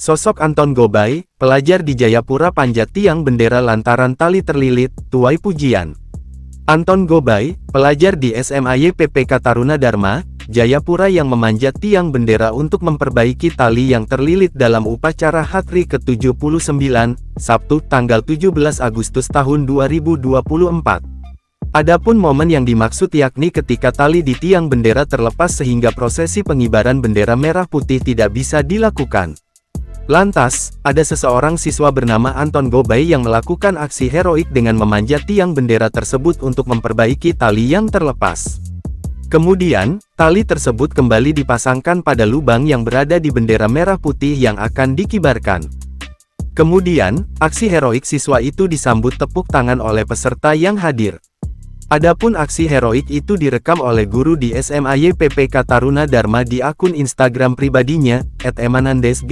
Sosok Anton Gobay, pelajar di Jayapura panjat tiang bendera lantaran tali terlilit, tuai pujian. Anton Gobay, pelajar di SMA YPPK Taruna Dharma, Jayapura yang memanjat tiang bendera untuk memperbaiki tali yang terlilit dalam upacara HATRI ke-79, Sabtu, tanggal 17 Agustus tahun 2024. Adapun momen yang dimaksud yakni ketika tali di tiang bendera terlepas sehingga prosesi pengibaran bendera merah putih tidak bisa dilakukan. Lantas, ada seseorang siswa bernama Anton Gobay yang melakukan aksi heroik dengan memanjat tiang bendera tersebut untuk memperbaiki tali yang terlepas. Kemudian, tali tersebut kembali dipasangkan pada lubang yang berada di bendera merah putih yang akan dikibarkan. Kemudian, aksi heroik siswa itu disambut tepuk tangan oleh peserta yang hadir. Adapun aksi heroik itu direkam oleh guru di SMA YPPK Taruna Dharma di akun Instagram pribadinya, @emanandes_.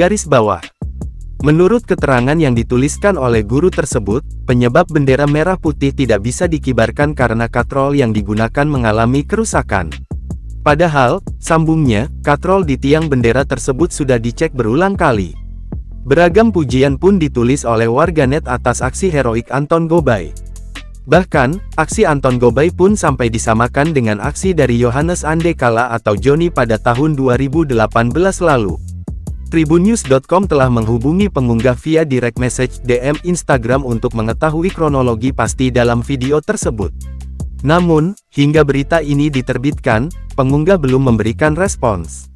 Menurut keterangan yang dituliskan oleh guru tersebut, penyebab bendera merah putih tidak bisa dikibarkan karena katrol yang digunakan mengalami kerusakan. Padahal, sambungnya, katrol di tiang bendera tersebut sudah dicek berulang kali. Beragam pujian pun ditulis oleh warganet atas aksi heroik Anton Gobay. Bahkan, aksi Anton Gobay pun sampai disamakan dengan aksi dari Yohanes Andekala atau Joni pada tahun 2018 lalu. Tribunnews.com telah menghubungi pengunggah via direct message DM Instagram untuk mengetahui kronologi pasti dalam video tersebut. Namun, hingga berita ini diterbitkan, pengunggah belum memberikan respons.